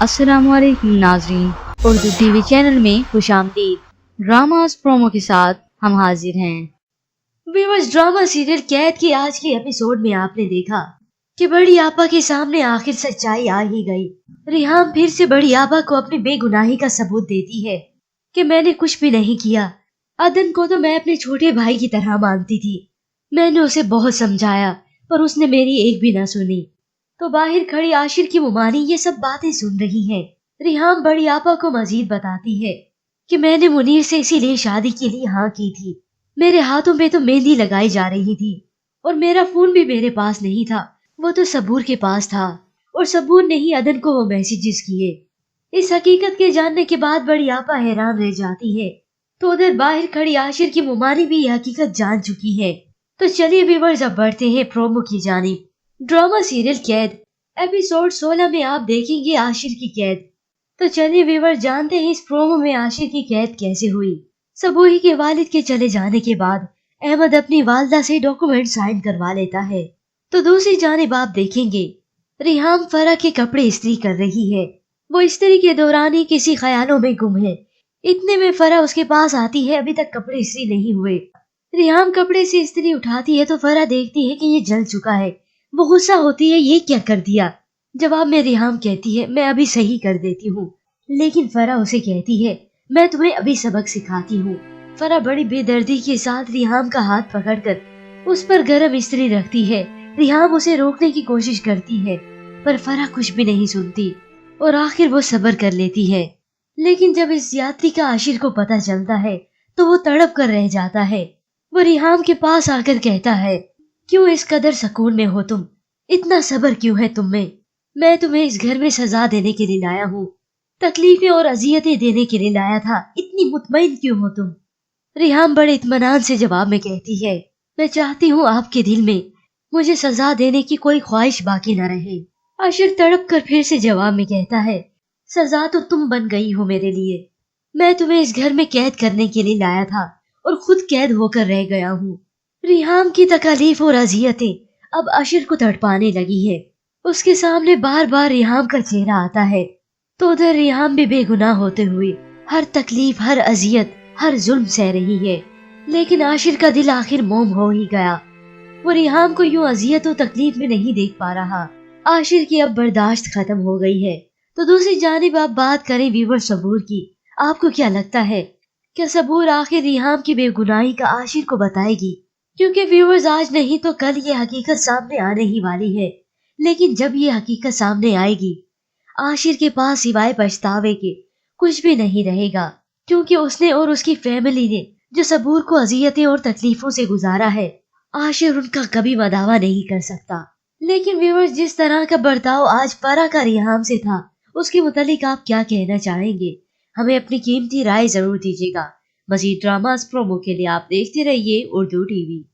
अस्सलाम वालेकुम नाज़रीन, उर्दू टीवी चैनल में खुशामदीद। ड्रामास प्रोमो के साथ हम हाजिर हैं। व्यूअर्स, ड्रामा सीरियल कैद के आज के एपिसोड में आपने देखा कि बड़ी आपा के सामने आखिर सच्चाई आ ही गई। रिहाम फिर से बड़ी आपा को अपनी बेगुनाही का सबूत देती है कि मैंने कुछ भी नहीं किया। अदन को तो मैं अपने छोटे भाई की तरह मानती थी। मैंने उसे बहुत समझाया पर उसने मेरी एक भी न सुनी। तो बाहर खड़ी आशिर की मुमानी ये सब बातें सुन रही है। रिहाम बड़ी आपा को मजीद बताती है कि मैंने मुनीर से इसीलिए शादी के लिए हाँ की थी। मेरे हाथों पे तो मेहंदी लगाई जा रही थी और मेरा फोन भी मेरे पास नहीं था, वो तो सबूर के पास था और सबूर ने ही अदन को वो मैसेजेस किए। इस हकीकत के जानने के बाद बड़ी आपा हैरान रह जाती है। तो उधर बाहर खड़ी आशिर की मुमानी भी ये हकीकत जान चुकी है। तो चलिए व्यूअर्स, अब बढ़ते हैं प्रोमो की जानिब। ड्रामा सीरियल कैद एपिसोड 16 में आप देखेंगे आशिर की कैद। तो चलिए व्यूअर, जानते हैं इस प्रोमो में आशिर की कैद कैसे हुई। सबूही के वालिद के चले जाने के बाद अहमद अपनी वालदा से डॉक्यूमेंट साइन करवा लेता है। तो दूसरी जानिब आप देखेंगे रिहाम फरा के कपड़े इस्त्री कर रही है। वो इस्त्री के दौरान ही किसी ख्यालों में गुम है। इतने में फरा उसके पास आती है। अभी तक कपड़े इस्त्री नहीं हुए। रिहाम कपड़े से इस्त्री उठाती है तो फरा देखती है कि ये जल चुका है। वो गुस्सा होती है, ये क्या कर दिया। जवाब में रिहाम कहती है, मैं अभी सही कर देती हूँ। लेकिन फरा उसे कहती है, मैं तुम्हें अभी सबक सिखाती हूँ। फरा बड़ी बेदर्दी के साथ रिहाम का हाथ पकड़कर उस पर गरम इस्त्री रखती है। रिहाम उसे रोकने की कोशिश करती है पर फरा कुछ भी नहीं सुनती और आखिर वो सब्र कर लेती है। लेकिन जब इस यात्री का आशिर को पता चलता है तो वो तड़प कर रह जाता है। वो रिहाम के पास आकर कहता है, क्यों इस कदर सुकून में हो तुम, इतना सब्र क्यों है तुम में। मैं तुम्हें इस घर में सजा देने के लिए लाया हूँ, तकलीफें और अजियतें देने के लिए लाया था, इतनी मुतमईन क्यों हो तुम। रिहाम बड़े इत्मीनान से जवाब में कहती है, मैं चाहती हूँ आपके दिल में मुझे सजा देने की कोई ख्वाहिश बाकी न रहे। आशिर तड़प कर फिर से जवाब में कहता है, सजा तो तुम बन गई हो मेरे लिए। मैं तुम्हें इस घर में कैद करने के लिए लाया था और खुद कैद होकर रह गया हूँ। रिहाम की तकलीफ और अजियतें अब आशिर को तड़पाने लगी है। उसके सामने बार बार रिहाम का चेहरा आता है। तो उधर रिहाम भी बेगुनाह होते हुए हर तकलीफ, हर अजियत, हर जुल्म सह रही है। लेकिन आशिर का दिल आखिर मोम हो ही गया। वो रिहाम को यूं अजियत और तकलीफ में नहीं देख पा रहा। आशिर की अब बर्दाश्त खत्म हो गई है। तो दूसरी जानिब आप बात करें व्यूअर सबूर की। आपको क्या लगता है, क्या सबूर आखिर रिहाम की बेगुनाही का आशिर को बताएगी? क्योंकि व्यूअर्स, आज नहीं तो कल ये हकीकत सामने आने ही वाली है। लेकिन जब ये हकीकत सामने आएगी, आशिर के पास सिवाय पछतावे के कुछ भी नहीं रहेगा। क्योंकि उसने और उसकी फैमिली ने जो सबूर को अजियतें और तकलीफों से गुजारा है, आशिर उनका कभी मदावा नहीं कर सकता। लेकिन व्यूअर्स, जिस तरह का बर्ताव आज फरा का रिहाम से था, उसके मुतालिक आप क्या कहना चाहेंगे? हमें अपनी कीमती राय जरूर दीजिएगा। मजीद ड्रामास प्रोमो के लिए आप देखते रहिए उर्दू टीवी।